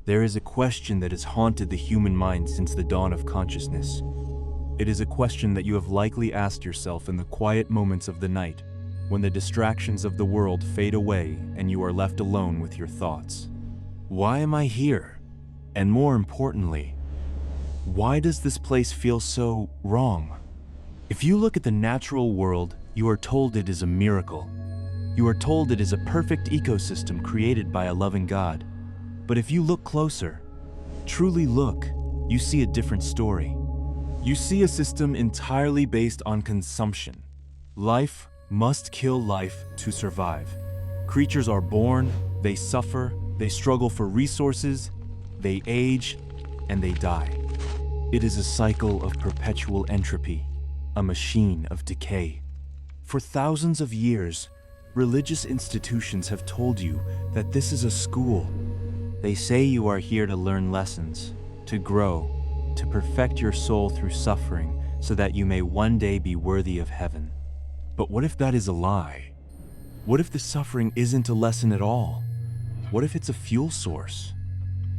There is a question that has haunted the human mind since the dawn of consciousness. It is a question that you have likely asked yourself in the quiet moments of the night, when the distractions of the world fade away and you are left alone with your thoughts. Why am I here? And more importantly, why does this place feel so wrong? If you look at the natural world, you are told it is a miracle. You are told it is a perfect ecosystem created by a loving God. But if you look closer, truly look, you see a different story. You see a system entirely based on consumption. Life must kill life to survive. Creatures are born, they suffer, they struggle for resources, they age, and they die. It is a cycle of perpetual entropy, a machine of decay. For thousands of years, religious institutions have told you that this is a school. They say you are here to learn lessons, to grow, to perfect your soul through suffering so that you may one day be worthy of heaven. But what if that is a lie? What if the suffering isn't a lesson at all? What if it's a fuel source?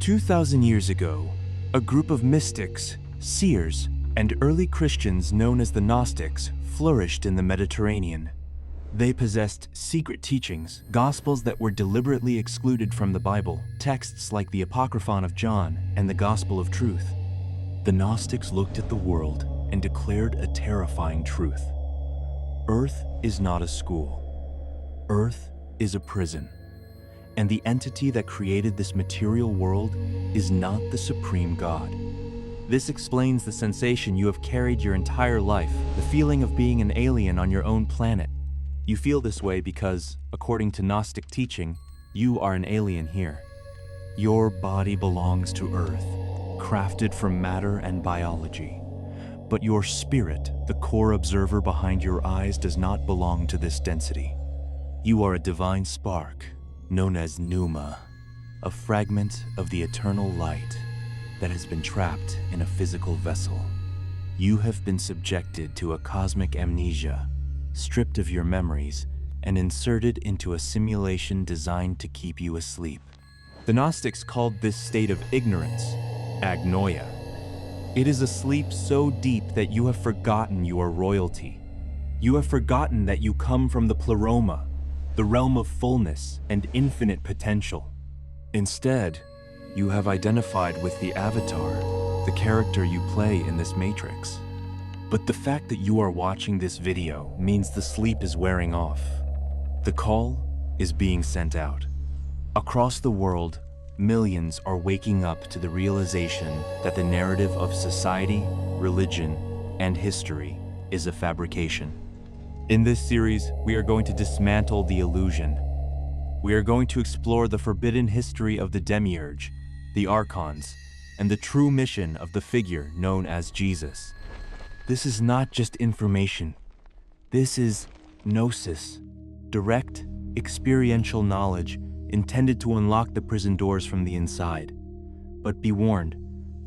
2,000 years ago, a group of mystics, seers, and early Christians known as the Gnostics flourished in the Mediterranean. They possessed secret teachings, gospels that were deliberately excluded from the Bible, texts like the Apocryphon of John and the Gospel of Truth. The Gnostics looked at the world and declared a terrifying truth. Earth is not a school. Earth is a prison. And the entity that created this material world is not the supreme God. This explains the sensation you have carried your entire life, the feeling of being an alien on your own planet. You feel this way because, according to Gnostic teaching, you are an alien here. Your body belongs to Earth, crafted from matter and biology. But your spirit, the core observer behind your eyes, does not belong to this density. You are a divine spark, known as pneuma, a fragment of the eternal light that has been trapped in a physical vessel. You have been subjected to a cosmic amnesia, stripped of your memories, and inserted into a simulation designed to keep you asleep. The Gnostics called this state of ignorance agnoia. It is a sleep so deep that you have forgotten you are royalty. You have forgotten that you come from the pleroma, the realm of fullness and infinite potential. Instead, you have identified with the avatar, the character you play in this matrix. But the fact that you are watching this video means the sleep is wearing off. The call is being sent out. Across the world, millions are waking up to the realization that the narrative of society, religion, and history is a fabrication. In this series, we are going to dismantle the illusion. We are going to explore the forbidden history of the Demiurge, the Archons, and the true mission of the figure known as Jesus. This is not just information. This is Gnosis, direct, experiential knowledge intended to unlock the prison doors from the inside. But be warned,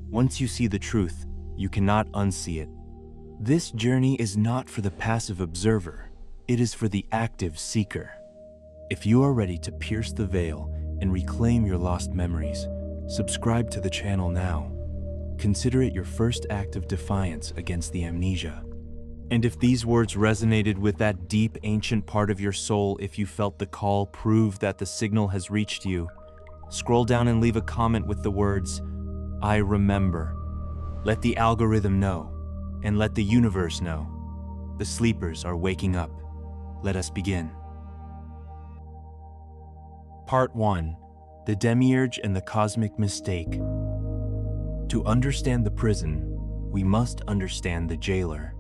once you see the truth, you cannot unsee it. This journey is not for the passive observer. It is for the active seeker. If you are ready to pierce the veil and reclaim your lost memories, subscribe to the channel now. Consider it your first act of defiance against the amnesia. And if these words resonated with that deep, ancient part of your soul, if you felt the call, prove that the signal has reached you. Scroll down and leave a comment with the words, "I remember." Let the algorithm know, and let the universe know. The sleepers are waking up. Let us begin. Part 1. The Demiurge and the Cosmic Mistake. To understand the prison, we must understand the jailer.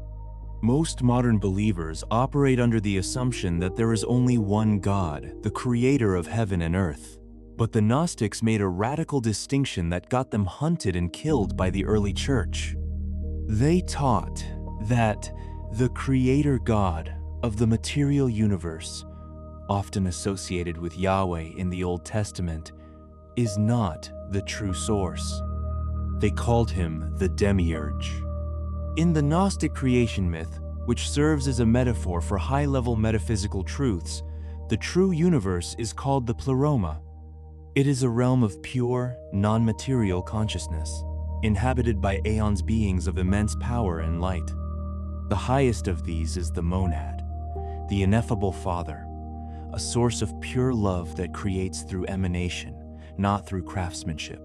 Most modern believers operate under the assumption that there is only one God, the creator of heaven and earth. But the Gnostics made a radical distinction that got them hunted and killed by the early church. They taught that the creator God of the material universe, often associated with Yahweh in the Old Testament, is not the true source. They called him the Demiurge. In the Gnostic creation myth, which serves as a metaphor for high-level metaphysical truths, the true universe is called the pleroma. It is a realm of pure, non-material consciousness, inhabited by aeons beings of immense power and light. The highest of these is the monad, the ineffable Father, a source of pure love that creates through emanation, not through craftsmanship.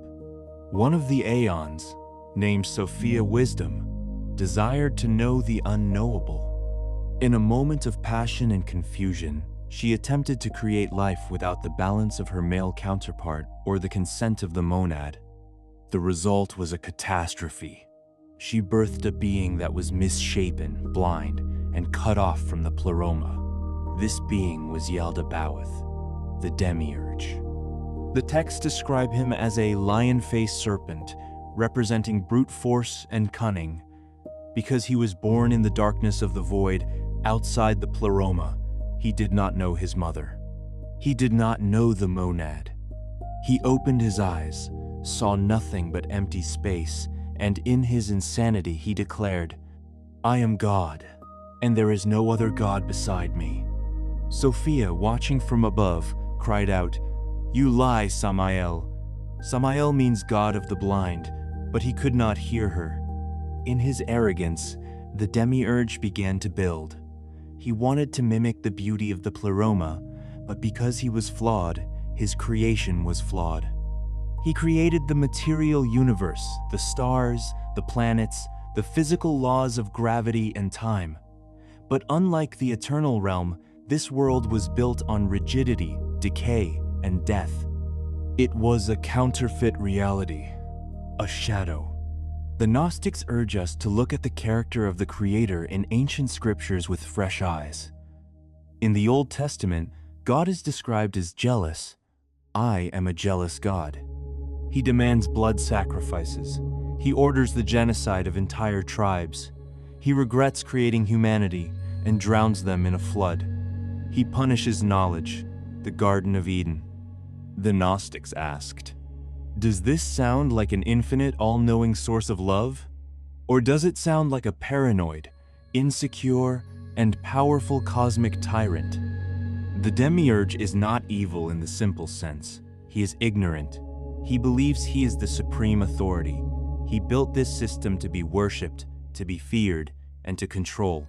One of the aeons, named Sophia Wisdom, desired to know the unknowable. In a moment of passion and confusion, she attempted to create life without the balance of her male counterpart or the consent of the monad. The result was a catastrophe. She birthed a being that was misshapen, blind, and cut off from the pleroma. This being was Yaldabaoth, the Demiurge. The texts describe him as a lion-faced serpent, representing brute force and cunning. Because he was born in the darkness of the void, outside the pleroma, he did not know his mother. He did not know the monad. He opened his eyes, saw nothing but empty space, and in his insanity he declared, "I am God, and there is no other God beside me." Sophia, watching from above, cried out, "You lie, Samael." Samael means God of the blind, but he could not hear her. In his arrogance, the Demiurge began to build. He wanted to mimic the beauty of the pleroma, but because he was flawed, his creation was flawed. He created the material universe, the stars, the planets, the physical laws of gravity and time. But unlike the eternal realm, this world was built on rigidity, decay, and death. It was a counterfeit reality, a shadow. The Gnostics urge us to look at the character of the Creator in ancient scriptures with fresh eyes. In the Old Testament, God is described as jealous. "I am a jealous God." He demands blood sacrifices. He orders the genocide of entire tribes. He regrets creating humanity and drowns them in a flood. He punishes knowledge, the Garden of Eden. The Gnostics asked, "Does this sound like an infinite, all-knowing source of love? Or does it sound like a paranoid, insecure, and powerful cosmic tyrant?" The Demiurge is not evil in the simple sense. He is ignorant. He believes he is the supreme authority. He built this system to be worshipped, to be feared, and to control.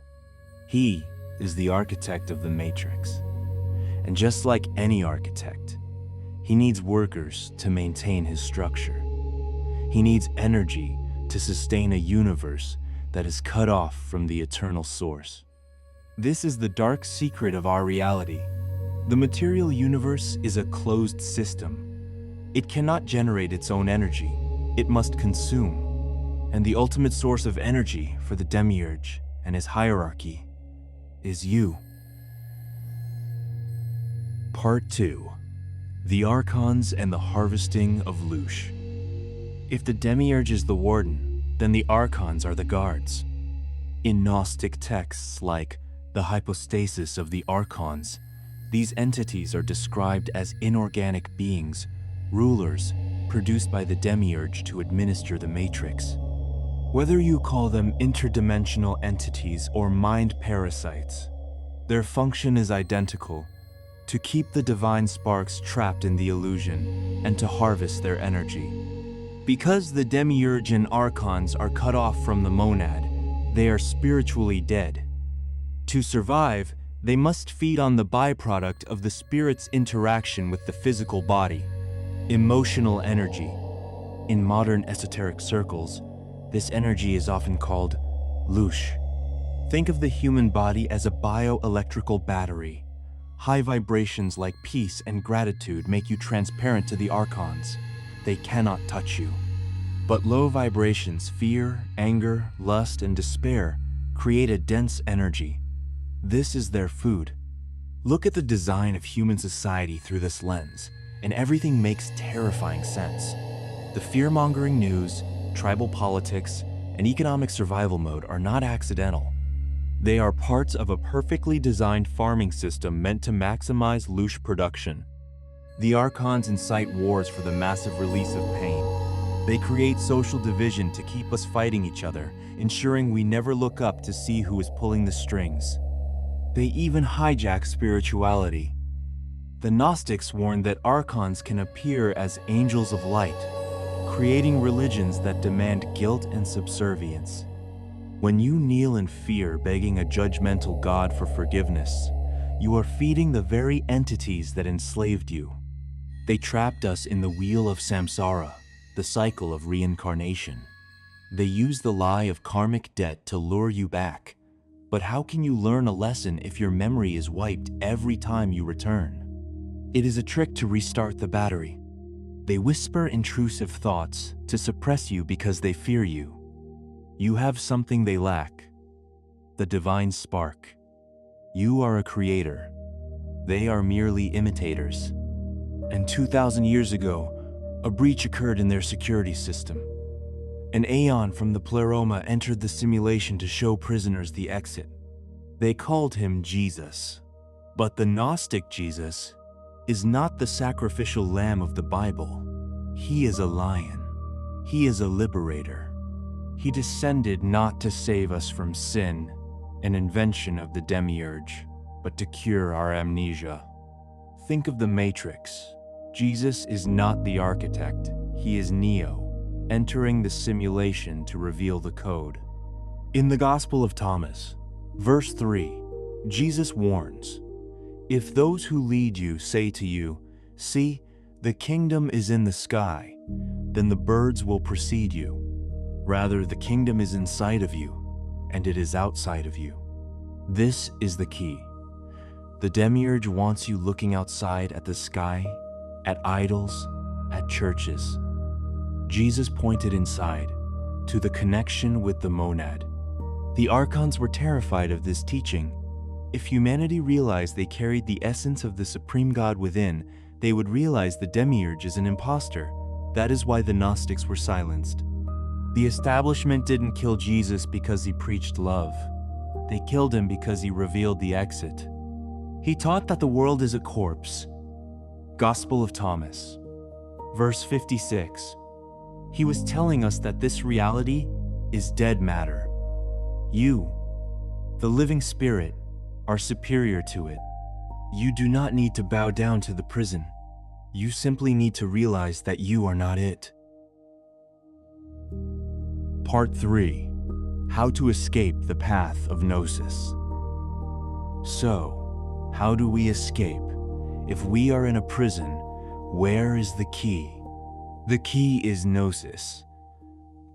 He is the architect of the Matrix. And just like any architect, he needs workers to maintain his structure. He needs energy to sustain a universe that is cut off from the eternal source. This is the dark secret of our reality. The material universe is a closed system. It cannot generate its own energy. It must consume. And the ultimate source of energy for the Demiurge and his hierarchy is you. Part 2. The Archons and the Harvesting of Loosh. If the Demiurge is the warden, then the Archons are the guards. In Gnostic texts like the hypostasis of the Archons, these entities are described as inorganic beings, rulers produced by the Demiurge to administer the Matrix. Whether you call them interdimensional entities or mind parasites, their function is identical: to keep the divine sparks trapped in the illusion and to harvest their energy. Because the Demiurge and Archons are cut off from the monad, they are spiritually dead. To survive, they must feed on the byproduct of the spirit's interaction with the physical body: emotional energy. In modern esoteric circles, this energy is often called Loosh. Think of the human body as a bioelectrical battery. High vibrations like peace and gratitude make you transparent to the Archons. They cannot touch you. But low vibrations, fear, anger, lust, and despair, create a dense energy. This is their food. Look at the design of human society through this lens, and everything makes terrifying sense. The fear-mongering news, tribal politics, and economic survival mode are not accidental. They are parts of a perfectly designed farming system meant to maximize Loosh production. The Archons incite wars for the massive release of pain. They create social division to keep us fighting each other, ensuring we never look up to see who is pulling the strings. They even hijack spirituality. The Gnostics warned that Archons can appear as angels of light, creating religions that demand guilt and subservience. When you kneel in fear begging a judgmental God for forgiveness, you are feeding the very entities that enslaved you. They trapped us in the wheel of samsara, the cycle of reincarnation. They use the lie of karmic debt to lure you back. But how can you learn a lesson if your memory is wiped every time you return? It is a trick to restart the battery. They whisper intrusive thoughts to suppress you because they fear you. You have something they lack, the divine spark. You are a creator. They are merely imitators. And 2,000 years ago, a breach occurred in their security system. An Aeon from the Pleroma entered the simulation to show prisoners the exit. They called him Jesus. But the Gnostic Jesus is not the sacrificial lamb of the Bible. He is a lion. He is a liberator. He descended not to save us from sin, an invention of the Demiurge, but to cure our amnesia. Think of the Matrix. Jesus is not the architect. He is Neo, entering the simulation to reveal the code. In the Gospel of Thomas, verse 3, Jesus warns, "If those who lead you say to you, 'See, the kingdom is in the sky,' then the birds will precede you. Rather, the kingdom is inside of you, and it is outside of you." This is the key. The Demiurge wants you looking outside at the sky, at idols, at churches. Jesus pointed inside, to the connection with the monad. The Archons were terrified of this teaching. If humanity realized they carried the essence of the supreme God within, they would realize the Demiurge is an imposter. That is why the Gnostics were silenced. The establishment didn't kill Jesus because he preached love. They killed him because he revealed the exit. He taught that the world is a corpse. Gospel of Thomas, verse 56. He was telling us that this reality is dead matter. You, the living spirit, are superior to it. You do not need to bow down to the prison. You simply need to realize that you are not it. Part 3. How to escape the path of Gnosis. So, how do we escape? If we are in a prison, where is the key? The key is Gnosis.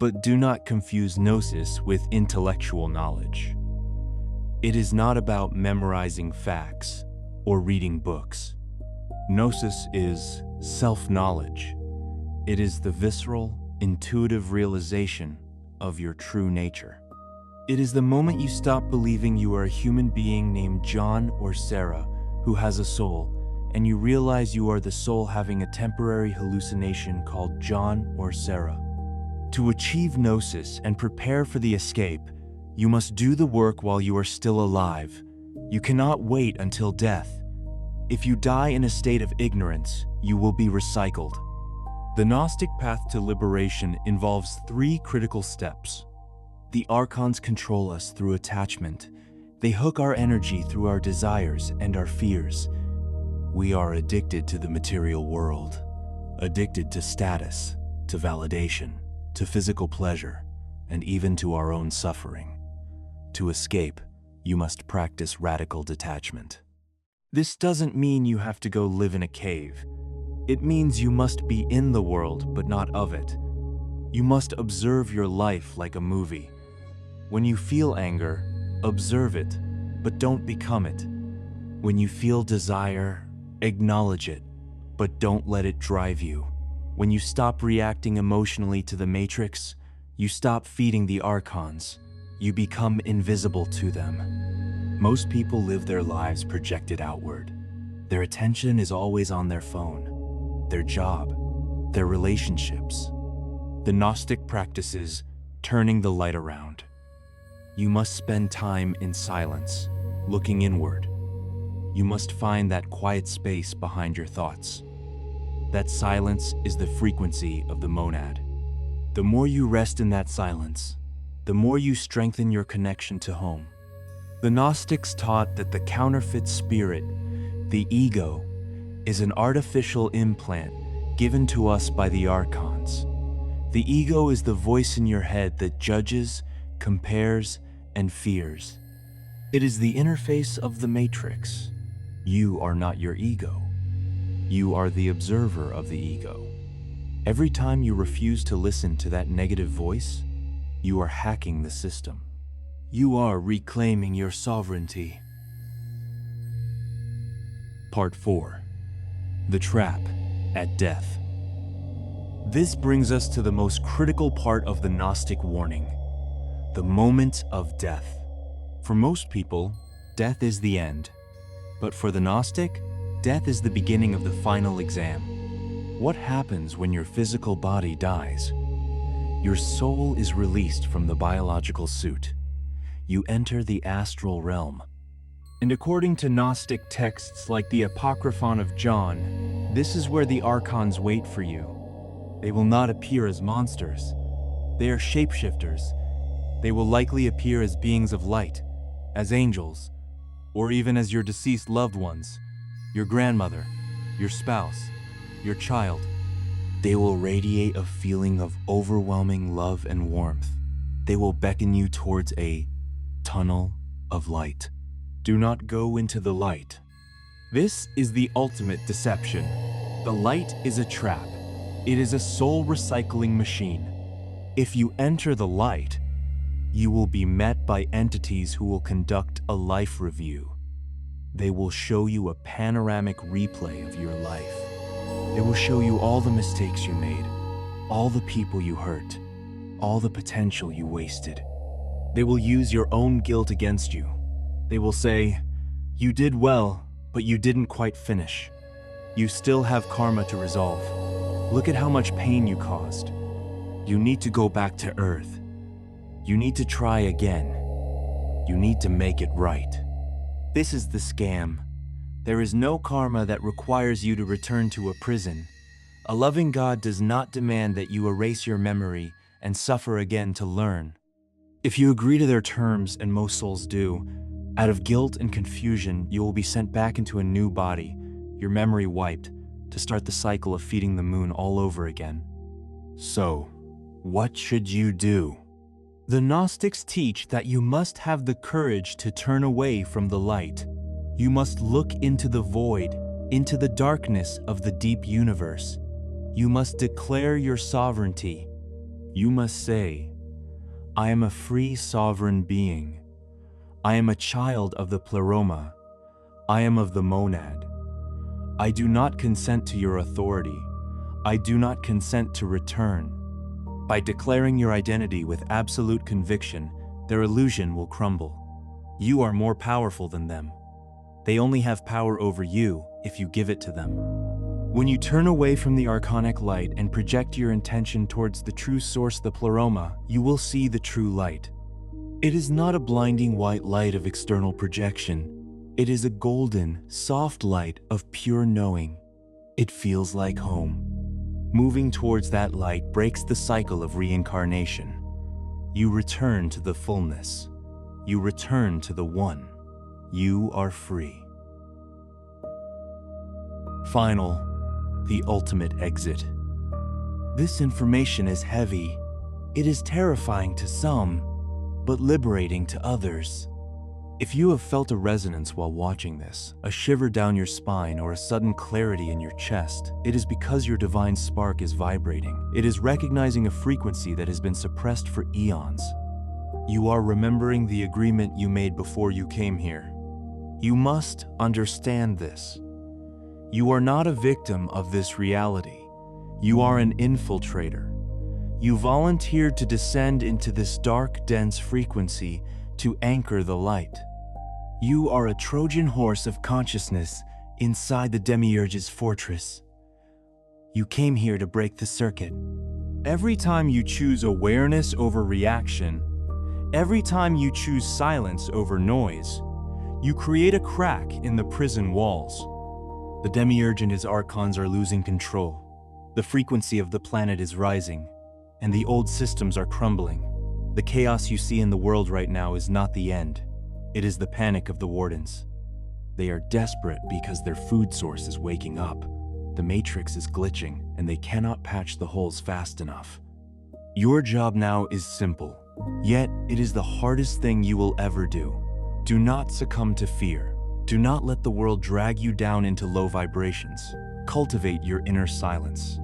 But do not confuse Gnosis with intellectual knowledge. It is not about memorizing facts or reading books. Gnosis is self-knowledge. It is the visceral, intuitive realization of your true nature. It is the moment you stop believing you are a human being named John or Sarah who has a soul, and you realize you are the soul having a temporary hallucination called John or Sarah. To achieve Gnosis and prepare for the escape, you must do the work while you are still alive. You cannot wait until death. If you die in a state of ignorance, you will be recycled. The Gnostic path to liberation involves 3 critical steps. The Archons control us through attachment. They hook our energy through our desires and our fears. We are addicted to the material world, addicted to status, to validation, to physical pleasure, and even to our own suffering. To escape, you must practice radical detachment. This doesn't mean you have to go live in a cave. It means you must be in the world, but not of it. You must observe your life like a movie. When you feel anger, observe it, but don't become it. When you feel desire, acknowledge it, but don't let it drive you. When you stop reacting emotionally to the Matrix, you stop feeding the Archons. You become invisible to them. Most people live their lives projected outward. Their attention is always on their phone, their job, their relationships. The Gnostic practices turning the light around. You must spend time in silence, looking inward. You must find that quiet space behind your thoughts. That silence is the frequency of the monad. The more you rest in that silence, the more you strengthen your connection to home. The Gnostics taught that the counterfeit spirit, the ego, is an artificial implant given to us by the Archons. The ego is the voice in your head that judges, compares, and fears. It is the interface of the Matrix. You are not your ego. You are the observer of the ego. Every time you refuse to listen to that negative voice, you are hacking the system. You are reclaiming your sovereignty. Part 4. The Trap at Death. This brings us to the most critical part of the Gnostic warning, the moment of death. For most people, death is the end. But for the Gnostic, death is the beginning of the final exam. What happens when your physical body dies? Your soul is released from the biological suit. You enter the astral realm. And according to Gnostic texts like the Apocryphon of John, this is where the Archons wait for you. They will not appear as monsters. They are shapeshifters. They will likely appear as beings of light, as angels, or even as your deceased loved ones, your grandmother, your spouse, your child. They will radiate a feeling of overwhelming love and warmth. They will beckon you towards a tunnel of light. Do not go into the light. This is the ultimate deception. The light is a trap. It is a soul recycling machine. If you enter the light, you will be met by entities who will conduct a life review. They will show you a panoramic replay of your life. They will show you all the mistakes you made, all the people you hurt, all the potential you wasted. They will use your own guilt against you. They will say, "You did well, but you didn't quite finish. You still have karma to resolve. Look at how much pain you caused. You need to go back to Earth. You need to try again. You need to make it right." This is the scam. There is no karma that requires you to return to a prison. A loving God does not demand that you erase your memory and suffer again to learn. If you agree to their terms, and most souls do, out of guilt and confusion, you will be sent back into a new body, your memory wiped, to start the cycle of feeding the moon all over again. So, what should you do? The Gnostics teach that you must have the courage to turn away from the light. You must look into the void, into the darkness of the deep universe. You must declare your sovereignty. You must say, "I am a free sovereign being. I am a child of the pleroma. I am of the monad. I do not consent to your authority. I do not consent to return." By declaring your identity with absolute conviction, their illusion will crumble. You are more powerful than them. They only have power over you if you give it to them. When you turn away from the archonic light and project your intention towards the true source, the pleroma, you will see the true light. It is not a blinding white light of external projection. It is a golden, soft light of pure knowing. It feels like home. Moving towards that light breaks the cycle of reincarnation. You return to the fullness. You return to the One. You are free. Final, the ultimate exit. This information is heavy. It is terrifying to some, but liberating to others. If you have felt a resonance while watching this, a shiver down your spine or a sudden clarity in your chest, it is because your divine spark is vibrating. It is recognizing a frequency that has been suppressed for eons. You are remembering the agreement you made before you came here. You must understand this. You are not a victim of this reality. You are an infiltrator. You volunteered to descend into this dark, dense frequency to anchor the light. You are a Trojan horse of consciousness inside the Demiurge's fortress. You came here to break the circuit. Every time you choose awareness over reaction, every time you choose silence over noise, you create a crack in the prison walls. The Demiurge and his Archons are losing control. The frequency of the planet is rising, and the old systems are crumbling. The chaos you see in the world right now is not the end. It is the panic of the Wardens. They are desperate because their food source is waking up. The matrix is glitching, and they cannot patch the holes fast enough. Your job now is simple, yet it is the hardest thing you will ever do. Do not succumb to fear. Do not let the world drag you down into low vibrations. Cultivate your inner silence.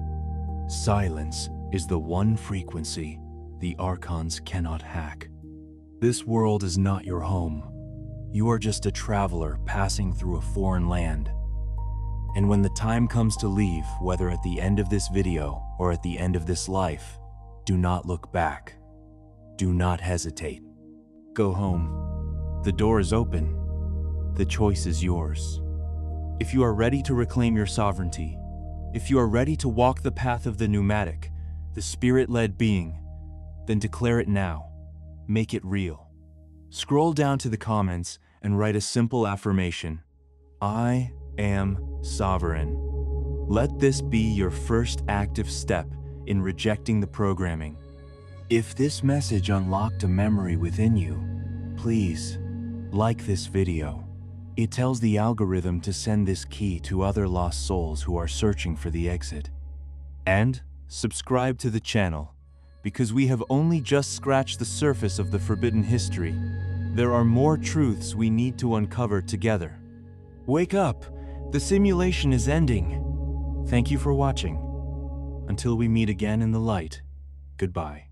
Silence is the one frequency the Archons cannot hack. This world is not your home. You are just a traveler passing through a foreign land. And when the time comes to leave, whether at the end of this video or at the end of this life, do not look back. Do not hesitate. Go home. The door is open. The choice is yours. If you are ready to reclaim your sovereignty, if you are ready to walk the path of the pneumatic, the spirit-led being, then declare it now. Make it real. Scroll down to the comments and write a simple affirmation. I am sovereign. Let this be your first active step in rejecting the programming. If this message unlocked a memory within you, please like this video. It tells the algorithm to send this key to other lost souls who are searching for the exit. And subscribe to the channel, because we have only just scratched the surface of the forbidden history. There are more truths we need to uncover together. Wake up! The simulation is ending. Thank you for watching. Until we meet again in the light, goodbye.